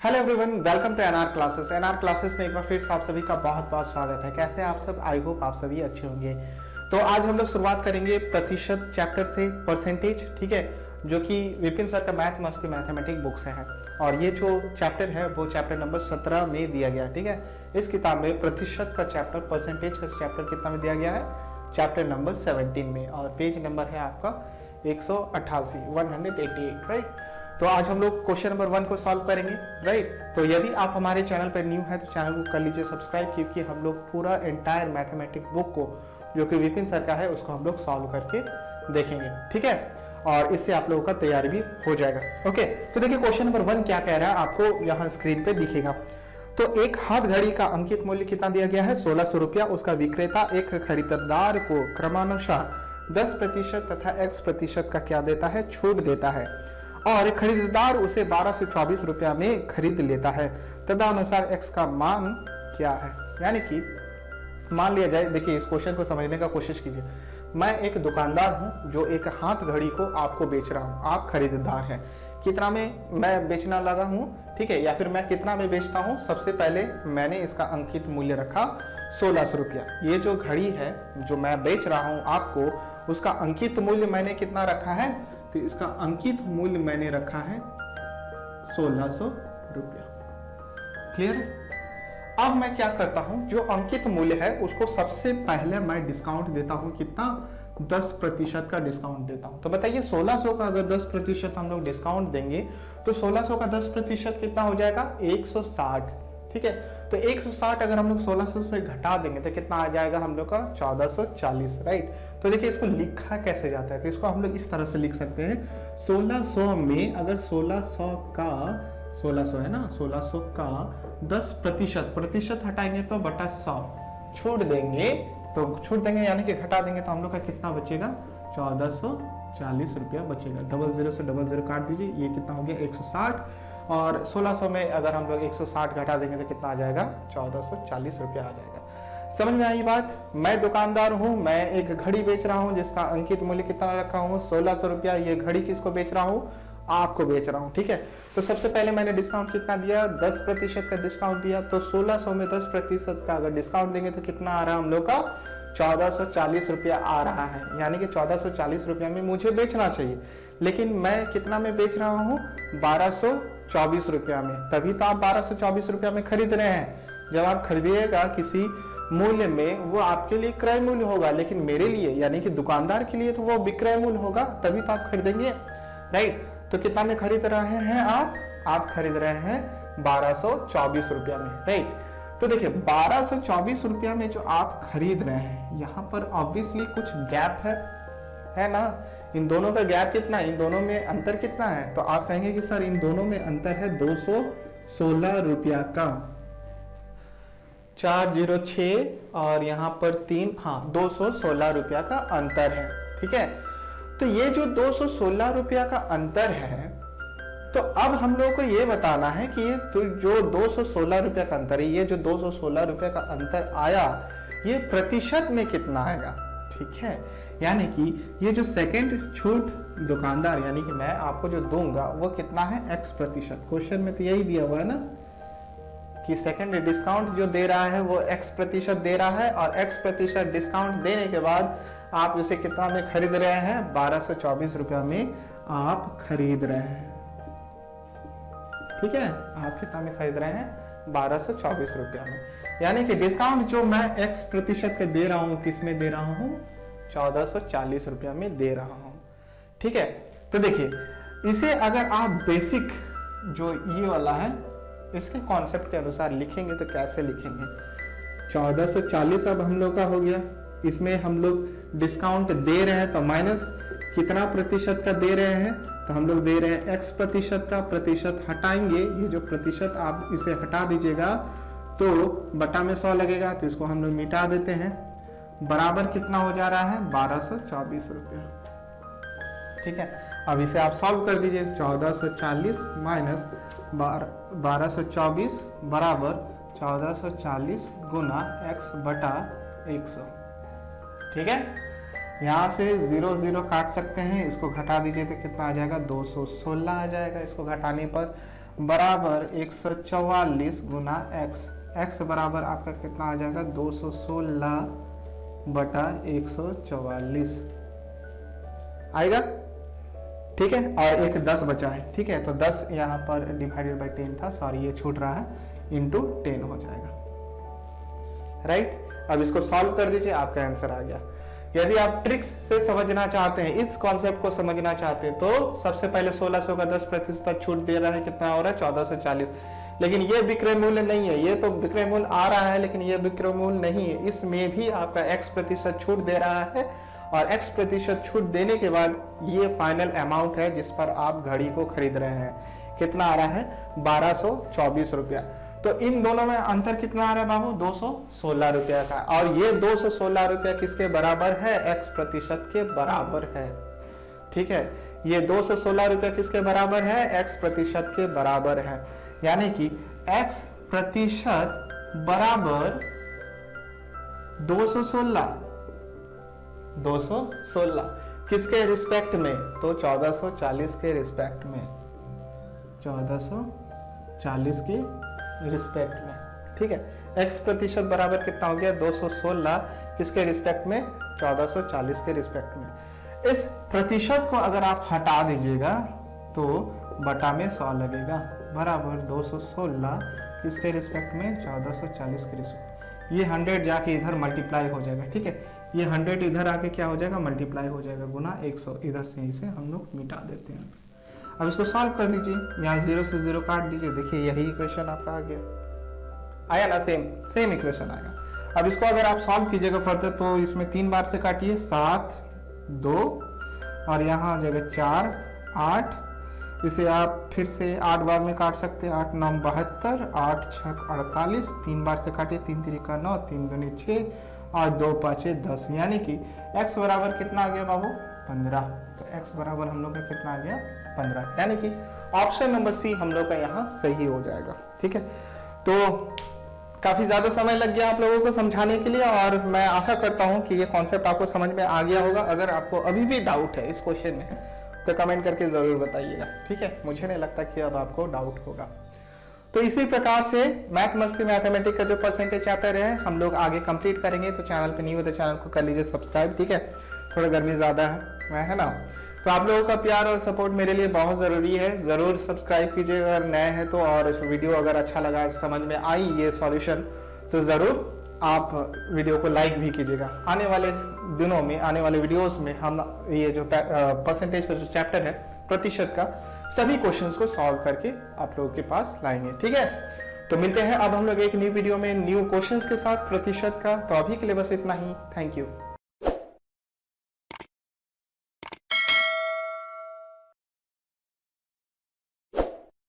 Hello everyone, welcome to NR classes. NR classes में एक बार फिर से आप सभी का बहुत बहुत स्वागत है। कैसे हैं आप सब? आई होप आप सभी अच्छे होंगे। तो आज हम लोग शुरुआत करेंगे प्रतिशत चैप्टर से, परसेंटेज, ठीक है, जो कि विपिन सर का मैथ मस्ती मैथमेटिक्स बुक से है। और ये जो चैप्टर है वो चैप्टर नंबर 17 में दिया गया है, ठीक है। इस किताब में प्रतिशत का चैप्टर, परसेंटेज का चैप्टर कितना में दिया गया है? चैप्टर नंबर 17 में, और पेज नंबर है आपका 188, 188, राइट। तो आज हम लोग क्वेश्चन नंबर 1 को सॉल्व करेंगे, राइट। तो यदि आप हमारे चैनल पर न्यू है तो चैनल को कर लीजिए सब्सक्राइब, क्योंकि हम लोग पूरा एंटायर मैथमेटिक्स बुक को, जो कि विपिन सर का है, उसको हम लोग सॉल्व करके देखेंगे, ठीक है। और इससे आप लोगों का तैयारी भी हो जाएगा। ओके, तो देखिए क्वेश्चन नंबर 1 क्या कह रहा है, आपको यहाँ स्क्रीन पे दिखेगा। तो एक हाथ घड़ी का अंकित मूल्य कितना दिया गया है? 1600 रुपया। उसका विक्रेता एक खरीदार को क्रमानुसार 10% तथा x% का क्या देता है? छूट देता है, और खरीदार उसे 12 से 24 रुपया में खरीद लेता है। तदनुसार x का मान क्या है? यानी कि मान लिया जाए, देखिए इस क्वेश्चन को समझने का कोशिश कीजिए। मैं एक दुकानदार हूं जो एक हाथ घड़ी को आपको बेच रहा हूं, आप खरीदार हैं। कितना में मैं बेचना लगा हूं, ठीक है, या फिर मैं कितना में बेचता हूं? सबसे पहले मैंने इसका अंकित मूल्य रखा 1600 रुपया। ये जो घड़ी है जो मैं बेच रहा हूं आपको, उसका अंकित मूल्य मैंने कितना रखा है? तो इसका अंकित मूल्य मैंने रखा है 1600 रुपया। क्लियर? अब मैं क्या करता हूं, जो अंकित मूल्य है उसको सबसे पहले मैं डिस्काउंट देता हूं। कितना? 10% का डिस्काउंट देता हूं। तो बताइए 1600 का अगर 10% हम लोग डिस्काउंट देंगे तो 1600 का 10% कितना हो जाएगा? 160, ठीक है। तो 160 अगर हम लोग 1600 से घटा देंगे तो कितना आ जाएगा हम लोग का? 1440, राइट। तो देखिए इसको लिखा कैसे जाता है, तो इसको हम लोग इस तरह से लिख सकते हैं। 1600 में अगर 1600 है ना, 1600 का 10%, प्रतिशत हटाएंगे तो बटा 100, छोड़ देंगे तो छूट देंगे यानी कि घटा देंगे तो हम लोग का कितना बचेगा? 1440 रुपया बचेगा। 00 से 00 काट दीजिए, ये कितना हो गया? 160। और 1600 में अगर हम लोग 160 घटा देंगे तो कितना आ जाएगा? 1440 रुपया आ जाएगा। समझ में आई बात? मैं दुकानदार हूं, मैं एक घड़ी बेच रहा हूं जिसका अंकित मूल्य कितना रखा हूं? 1600 रुपया। ये घड़ी किसको बेच रहा हूं? आपको बेच रहा हूं, ठीक है। तो सबसे पहले मैंने डिस्काउंट कितना दिया? 10% का डिस्काउंट दिया। तो 1600 में 10% का अगर डिस्काउंट देंगे तो कितना आ रहा है हम लोग का? 1440 रुपया आ रहा है। यानी कि 1440 रुपया में मुझे बेचना चाहिए, लेकिन मैं कितना में बेच रहा हूं? 1224 रुपया में। तभी तो आप 1224 रुपया में खरीद रहे हैं। जब आप खरीदिएगा किसी मूल्य में, वो आपके लिए क्रय मूल्य होगा, लेकिन मेरे लिए यानी कि दुकानदार के लिए तो वो विक्रय मूल्य होगा, तभी तो आप खरीदेंगे, राइट। तो कितना में खरीद रहे हैं आप खरीद रहे हैं 1224 रुपया में, राइट। तो देखिए 1224 रुपया में जो आप खरीद रहे हैं, यहाँ पर ऑब्वियसली कुछ गैप है ना। इन दोनों का गैप कितना है? इन दोनों में अंतर कितना है? तो आप कहेंगे कि सर इन दोनों में अंतर है 216 रुपया का। 406 और यहाँ पर 3, हाँ 216 रुपया का अंतर है, ठीक है। तो ये जो 216 रुपया का अंतर है, तो अब हम लोगों को ये बताना है कि ये तो जो 216 रुपया का अंतर है, ये जो 216 रुपया का अंतर आया, ये प्रतिशत में कितना आएगा, ठीक है। यानी कि ये जो सेकंड छूट दुकानदार यानी कि मैं आपको जो दूंगा वो कितना है? x%। क्वेश्चन में तो यही दिया हुआ है ना कि सेकंड डिस्काउंट जो दे रहा है वो x% दे रहा है, और x% डिस्काउंट देने के बाद आप इसे कितना में खरीद रहे हैं? 1224 रुपया में आप खरीद रहे हैं, ठीक है। आप कितना में खरीद रहे हैं? 1224 रुपया में। यानी कि डिस्काउंट जो मैं x% का दे रहा हूं, किस में दे रहा हूं? 1440 रुपया में दे रहा हूं, ठीक है। तो देखिए इसे अगर आप बेसिक जो ये वाला है इसके कॉन्सेप्ट के अनुसार लिखेंगे तो कैसे लिखेंगे? 1440 अब हम लोग का हो गया, इसमें हम लोग डिस्काउंट दे रहे हैं तो माइनस कितना प्रतिशत का दे रहे हैं? तो हम लोग दे रहे हैं x% का। प्रतिशत हटाएंगे, ये जो प्रतिशत आप इसे हटा दीजिएगा तो बटा में 100 लगेगा, तो इसको हम लोग मिटा देते हैं। बराबर कितना हो जा रहा है? 1224 रुपया, ठीक है। अब इसे आप सॉल्व कर दीजिए। 1440 माइनस 1224 बराबर 1440 गुना x बटा 100, ठीक है। यहाँ से 0 0 काट सकते हैं, इसको घटा दीजिए तो कितना आ जाएगा? 216 आ जाएगा इसको घटाने पर। बराबर 144 गुना x। x बराबर आपका कितना आ जाएगा 216 बटा 144 आएगा। ठीक है, और एक 10 बचा है। ठीक है, तो 10 यहाँ पर डिवाइडेड बाई 10 था, सॉरी ये छूट रहा है, इंटू 10 हो जाएगा। राइट, अब इसको सॉल्व कर दीजिए, आपका आंसर आ गया। यदि आप ट्रिक्स से समझना चाहते हैं, इस कॉन्सेप्ट को समझना चाहते हैं, तो सबसे पहले 1600 का 10% छूट दे रहा है, कितना हो रहा है 1440। लेकिन ये विक्रय मूल्य नहीं है, ये तो विक्रय मूल्य आ रहा है लेकिन ये विक्रय मूल्य नहीं है। इसमें भी आपका x% छूट दे रहा है, और x% छूट देने के बाद ये फाइनल अमाउंट है जिस पर आप घड़ी को खरीद रहे हैं। कितना आ रहा है 1224 रुपया। तो इन दोनों में अंतर कितना आ रहा है बाबू 216 रुपया का, और ये 216 रुपया किसके बराबर है x% के बराबर है। ठीक है, ये 216 रुपया किसके बराबर है x% के बराबर है, यानी कि x% बराबर 216 किसके रिस्पेक्ट में, तो 1440 के रिस्पेक्ट में, 1440 के रिस्पेक्ट में। ठीक है, x% बराबर कितना हो गया 216 किसके रिस्पेक्ट में 1440 के रिस्पेक्ट में। इस प्रतिशत को अगर आप हटा दीजिएगा तो बटा में 100 लगेगा, बराबर 216 किसके रिस्पेक्ट में 1440 के रिस्पेक्ट। ये 100 जाके इधर मल्टीप्लाई हो जाएगा। ठीक है, ये 100 इधर आके क्या हो जाएगा मल्टीप्लाई हो जाएगा, गुना 100 इधर से इसे हम लोग मिटा देते हैं। अब इसको सॉल्व कर दीजिए, यहाँ 0 से 0 काट दीजिए, देखिए यही इक्वेशन आपका आ गया, आया ना, सेम इक्वेशन आएगा। अब इसको अगर आप सॉल्व कीजिएगा फर्दर तो इसमें 3 बार से काटिए, 7 2 और यहाँ आ जाएगा 4 8, इसे आप फिर से 8 बार में काट सकते हैं, 8 9 72, 8 6 48, 3 बार से काटिए, 3 3 का 9, 3 दूनी 6 और 2 5 10, यानी कि x बराबर कितना आ गया बाबू 15। तो x बराबर हम लोग का कितना आ गया 15, यानी कि ऑप्शन नंबर सी हम लोग का यहाँ सही हो जाएगा। ठीक है, तो काफी ज्यादा समय लग गया आप लोगों को समझाने के लिए, और मैं आशा करता हूँ कि ये कॉन्सेप्ट आपको समझ में आ गया होगा। अगर आपको अभी भी डाउट है इस क्वेश्चन में तो कमेंट करके जरूर बताइएगा। ठीक है, मुझे नहीं लगता कि अब आपको डाउट होगा। तो इसी प्रकार से मैथ मस्ती मैथमेटिक्स का जो परसेंटेज चैप्टर है हम लोग आगे कंप्लीट करेंगे। तो चैनल पे नहीं हो तो चैनल को कर लीजिए सब्सक्राइब। ठीक है, थोड़ा गर्मी ज्यादा है ना, तो आप लोगों का प्यार और सपोर्ट मेरे लिए बहुत जरूरी है। जरूर सब्सक्राइब कीजिए अगर नए हैं तो, और वीडियो अगर अच्छा लगा, समझ में आई ये सॉल्यूशन, तो जरूर आप वीडियो को लाइक भी कीजिएगा। आने वाले दिनों में, आने वाले वीडियोस में हम ये जो परसेंटेज का जो चैप्टर है प्रतिशत का, सभी क्वेश्चंस को सॉल्व करके आप लोगों के पास लाएंगे। ठीक है, तो मिलते हैं अब हम लोग एक न्यू वीडियो में न्यू क्वेश्चंस के साथ प्रतिशत का। तो अभी के लिए बस इतना ही, थैंक यू।